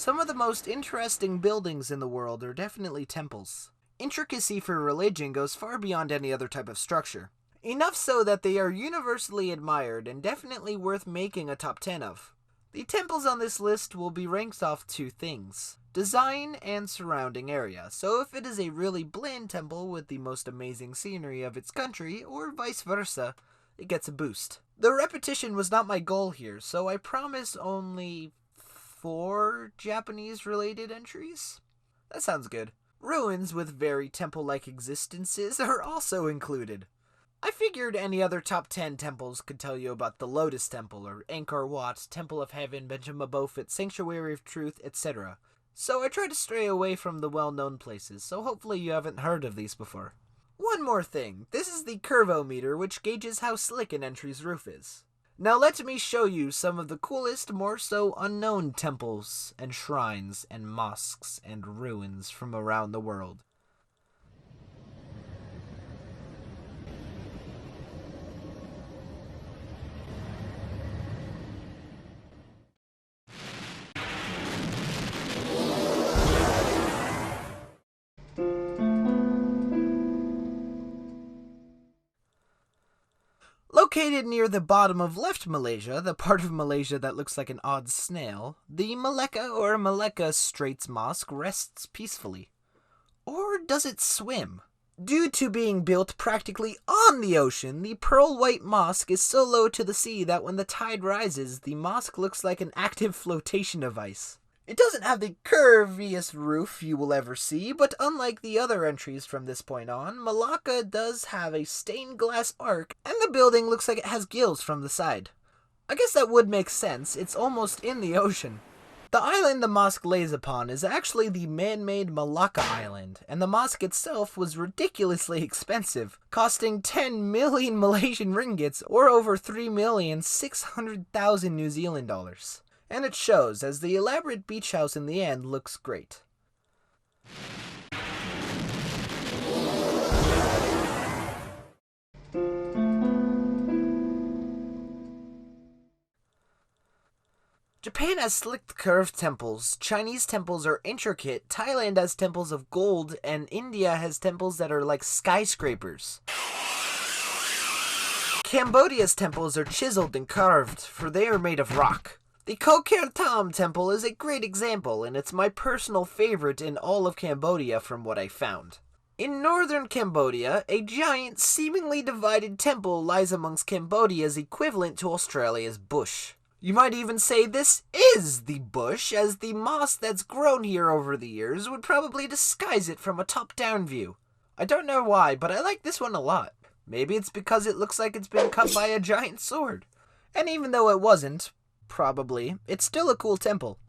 Some of the most interesting buildings in the world are definitely temples. Intricacy for religion goes far beyond any other type of structure. Enough so that they are universally admired and definitely worth making a top 10 of. The temples on this list will be ranked off two things: design and surrounding area, so if it is a really bland temple with the most amazing scenery of its country, or vice versa, it gets a boost. The repetition was not my goal here, so I promise only 4 Japanese-related entries? That sounds good. Ruins with very temple-like existences are also included. I figured any other top 10 temples could tell you about the Lotus Temple, or Angkor Wat, Temple of Heaven, Benjamin Beaufort, Sanctuary of Truth, etc. So I try to stray away from the well-known places, so hopefully you haven't heard of these before. One more thing, this is the curvometer, which gauges how slick an entry's roof is. Now let me show you some of the coolest, more so unknown temples and shrines and mosques and ruins from around the world. Located near the bottom of left Malaysia, the part of Malaysia that looks like an odd snail, the Malacca or Malacca Straits Mosque rests peacefully. Or does it swim? Due to being built practically on the ocean, the pearl white mosque is so low to the sea that when the tide rises, the mosque looks like an active flotation device. It doesn't have the curviest roof you will ever see, but unlike the other entries from this point on, Malacca does have a stained glass arc, and the building looks like it has gills from the side. I guess that would make sense, it's almost in the ocean. The island the mosque lays upon is actually the man-made Malacca Island, and the mosque itself was ridiculously expensive, costing 10 million Malaysian ringgits, or over 3,600,000 New Zealand dollars. And it shows, as the elaborate beach house in the end looks great. Japan has slick curved temples, Chinese temples are intricate, Thailand has temples of gold, and India has temples that are like skyscrapers. Cambodia's temples are chiseled and carved, for they are made of rock. The Kokher Thom temple is a great example, and it's my personal favorite in all of Cambodia from what I found. In northern Cambodia, a giant, seemingly divided temple lies amongst Cambodia's equivalent to Australia's bush. You might even say this is the bush, as the moss that's grown here over the years would probably disguise it from a top-down view. I don't know why, but I like this one a lot. Maybe it's because it looks like it's been cut by a giant sword. And even though it wasn't, probably, it's still a cool temple.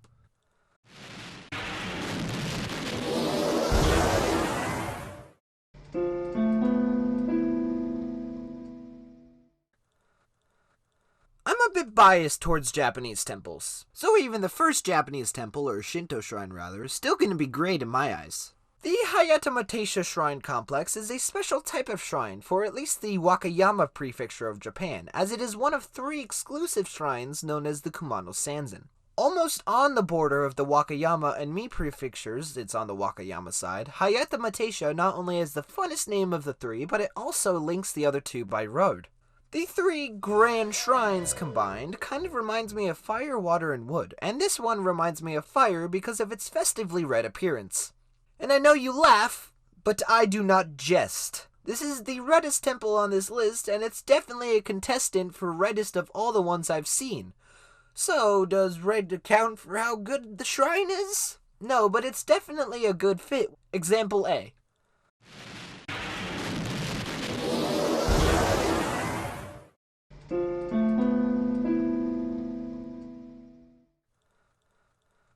I'm a bit biased towards Japanese temples, so even the first Japanese temple, or Shinto shrine rather, is still going to be great in my eyes. The Hayata Shrine Complex is a special type of shrine for at least the Wakayama prefecture of Japan, as it is one of 3 exclusive shrines known as the Kumano Sanzen. Almost on the border of the Wakayama and Mie prefectures, it's on the Wakayama side, Hayata not only has the funnest name of the 3, but it also links the other 2 by road. The 3 grand shrines combined kind of reminds me of fire, water, and wood, and this one reminds me of fire because of its festively red appearance. And I know you laugh, but I do not jest. This is the reddest temple on this list, and it's definitely a contestant for reddest of all the ones I've seen. So, does red account for how good the shrine is? No, but it's definitely a good fit. Example A.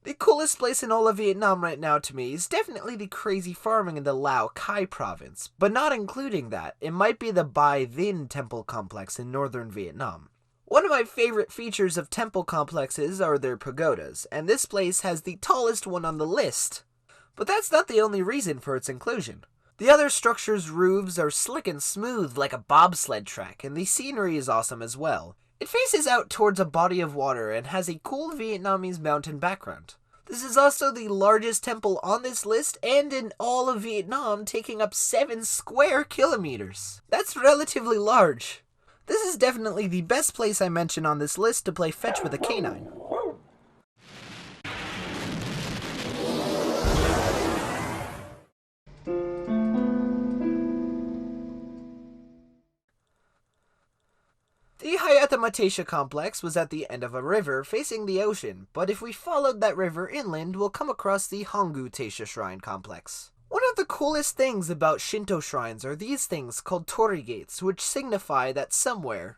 The coolest place in all of Vietnam right now to me is definitely the crazy farming in the Lao Cai province, but not including that, it might be the Bai Vinh temple complex in northern Vietnam. One of my favorite features of temple complexes are their pagodas, and this place has the tallest one on the list. But that's not the only reason for its inclusion. The other structure's roofs are slick and smooth like a bobsled track, and the scenery is awesome as well. It faces out towards a body of water and has a cool Vietnamese mountain background. This is also the largest temple on this list and in all of Vietnam, taking up 7 square kilometers. That's relatively large. This is definitely the best place I mention on this list to play fetch with a canine. The Hayata complex was at the end of a river facing the ocean, but if we followed that river inland, we'll come across the Hongu Taisha Shrine complex. One of the coolest things about Shinto shrines are these things called torii gates, which signify that somewhere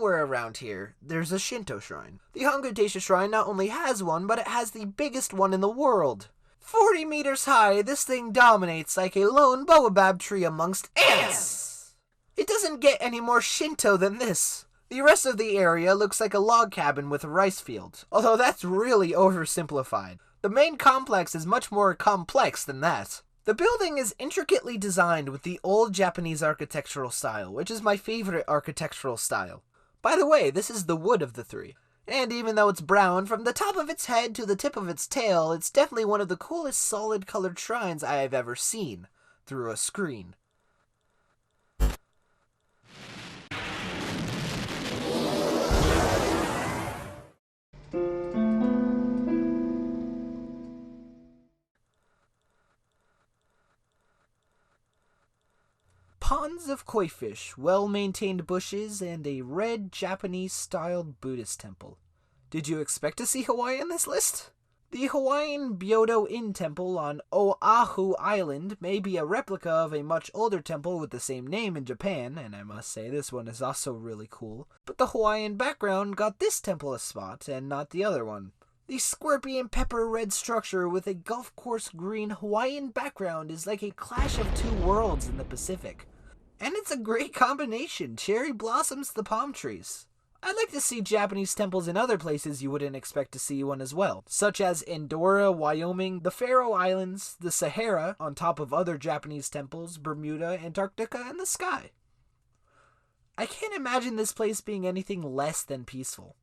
around here, there's a Shinto shrine. The Hongu Taisha Shrine not only has one, but it has the biggest one in the world. 40 meters high, this thing dominates like a lone baobab tree amongst ants! It doesn't get any more Shinto than this. The rest of the area looks like a log cabin with a rice field, although that's really oversimplified. The main complex is much more complex than that. The building is intricately designed with the old Japanese architectural style, which is my favorite architectural style. By the way, this is the wood of the three. And even though it's brown from the top of its head to the tip of its tail, it's definitely one of the coolest solid colored shrines I have ever seen through a screen. Ponds of koi fish, well-maintained bushes, and a red Japanese-styled Buddhist temple. Did you expect to see Hawaii on this list? The Hawaiian Byodo Inn Temple on Oahu Island may be a replica of a much older temple with the same name in Japan, and I must say this one is also really cool, but the Hawaiian background got this temple a spot and not the other one. The scorpion pepper red structure with a golf course green Hawaiian background is like a clash of two worlds in the Pacific. And it's a great combination, cherry blossoms to palm trees. I'd like to see Japanese temples in other places you wouldn't expect to see one as well, such as Andorra, Wyoming, the Faroe Islands, the Sahara, on top of other Japanese temples, Bermuda, Antarctica, and the sky. I can't imagine this place being anything less than peaceful.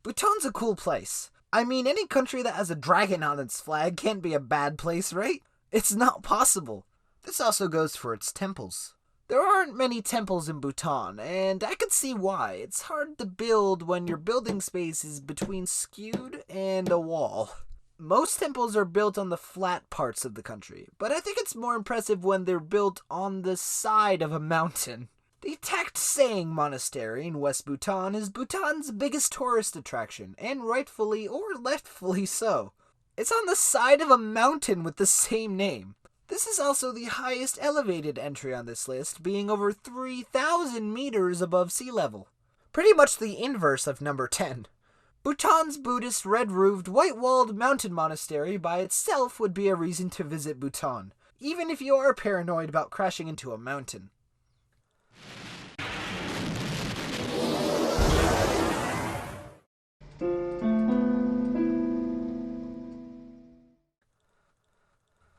Bhutan's a cool place. I mean, any country that has a dragon on its flag can't be a bad place, right? It's not possible. This also goes for its temples. There aren't many temples in Bhutan, and I can see why. It's hard to build when your building space is between skewed and a wall. Most temples are built on the flat parts of the country, but I think it's more impressive when they're built on the side of a mountain. The Tact Saying Monastery in West Bhutan is Bhutan's biggest tourist attraction, and rightfully or leftfully so. It's on the side of a mountain with the same name. This is also the highest elevated entry on this list, being over 3,000 meters above sea level. Pretty much the inverse of number 10. Bhutan's Buddhist red-roofed, white-walled mountain monastery by itself would be a reason to visit Bhutan, even if you are paranoid about crashing into a mountain.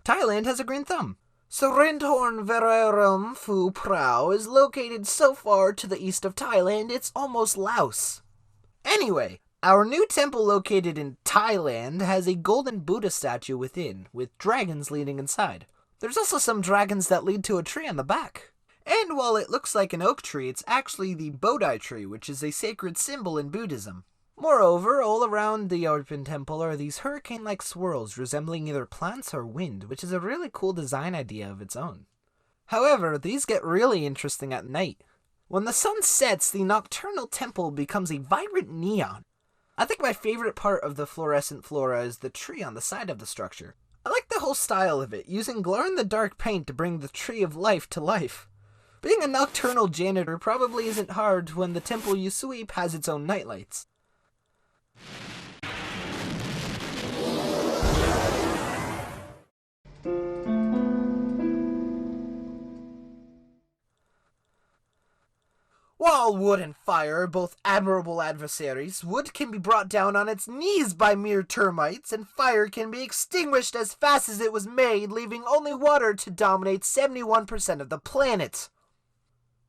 Thailand has a green thumb. Sorindhorn Vererum Phu Prao is located so far to the east of Thailand it's almost Laos. Anyway, our new temple located in Thailand has a golden Buddha statue within, with dragons leading inside. There's also some dragons that lead to a tree on the back. And while it looks like an oak tree, it's actually the Bodhi tree, which is a sacred symbol in Buddhism. Moreover, all around the open temple are these hurricane-like swirls resembling either plants or wind, which is a really cool design idea of its own. However, these get really interesting at night. When the sun sets, the nocturnal temple becomes a vibrant neon. I think my favorite part of the fluorescent flora is the tree on the side of the structure. I like the whole style of it, using glow-in-the-dark paint to bring the tree of life to life. Being a nocturnal janitor probably isn't hard when the temple you sweep has its own nightlights. While wood and fire are both admirable adversaries, wood can be brought down on its knees by mere termites, and fire can be extinguished as fast as it was made, leaving only water to dominate 71% of the planet.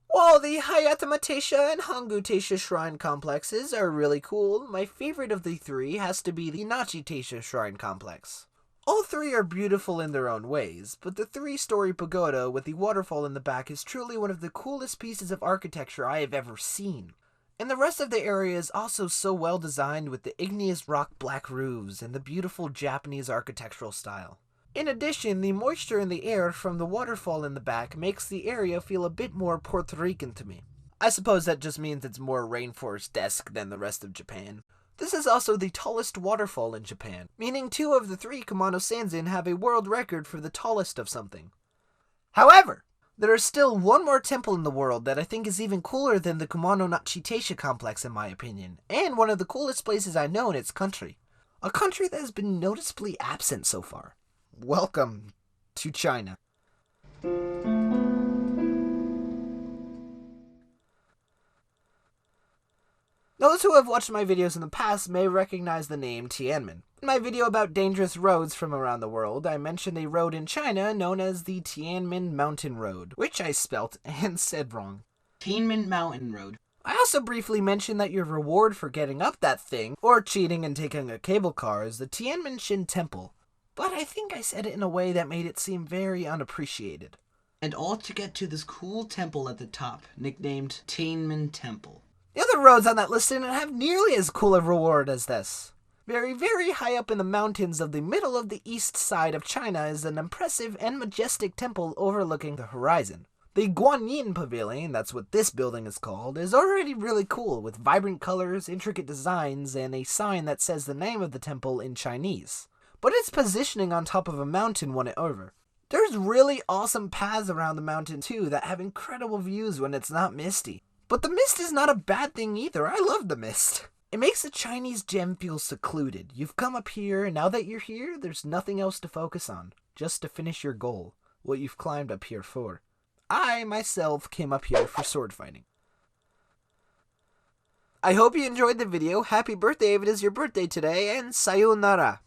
While the Hayatama Taisha and Hangu Taisha shrine complexes are really cool, my favorite of the three has to be the Nachi Taisha shrine complex. All three are beautiful in their own ways, but the 3-story pagoda with the waterfall in the back is truly one of the coolest pieces of architecture I have ever seen. And the rest of the area is also so well designed with the igneous rock black roofs and the beautiful Japanese architectural style. In addition, the moisture in the air from the waterfall in the back makes the area feel a bit more Puerto Rican to me. I suppose that just means it's more rainforest-esque than the rest of Japan. This is also the tallest waterfall in Japan, meaning 2 of the 3 Kumano Sanzin have a world record for the tallest of something. However, there is still one more temple in the world that I think is even cooler than the Kumano Nachi Taisha complex in my opinion, and one of the coolest places I know in its country. A country that has been noticeably absent so far. Welcome to China. Those who have watched my videos in the past may recognize the name Tianmen. In my video about dangerous roads from around the world, I mentioned a road in China known as the Tianmen Mountain Road, which I spelt and said wrong. Tianmen Mountain Road. I also briefly mentioned that your reward for getting up that thing, or cheating and taking a cable car, is the Tianmen Shin Temple. But I think I said it in a way that made it seem very unappreciated. And all to get to this cool temple at the top, nicknamed Tianmen Temple. The other roads on that list didn't have nearly as cool a reward as this. Very, very high up in the mountains of the middle of the east side of China is an impressive and majestic temple overlooking the horizon. The Guanyin Pavilion, that's what this building is called, is already really cool with vibrant colors, intricate designs, and a sign that says the name of the temple in Chinese. But its positioning on top of a mountain won it over. There's really awesome paths around the mountain too that have incredible views when it's not misty. But the mist is not a bad thing either. I love the mist. It makes the Chinese gem feel secluded. You've come up here, and now that you're here, there's nothing else to focus on. Just to finish your goal. What you've climbed up here for. I, myself, came up here for sword fighting. I hope you enjoyed the video. Happy birthday if it is your birthday today, and sayonara.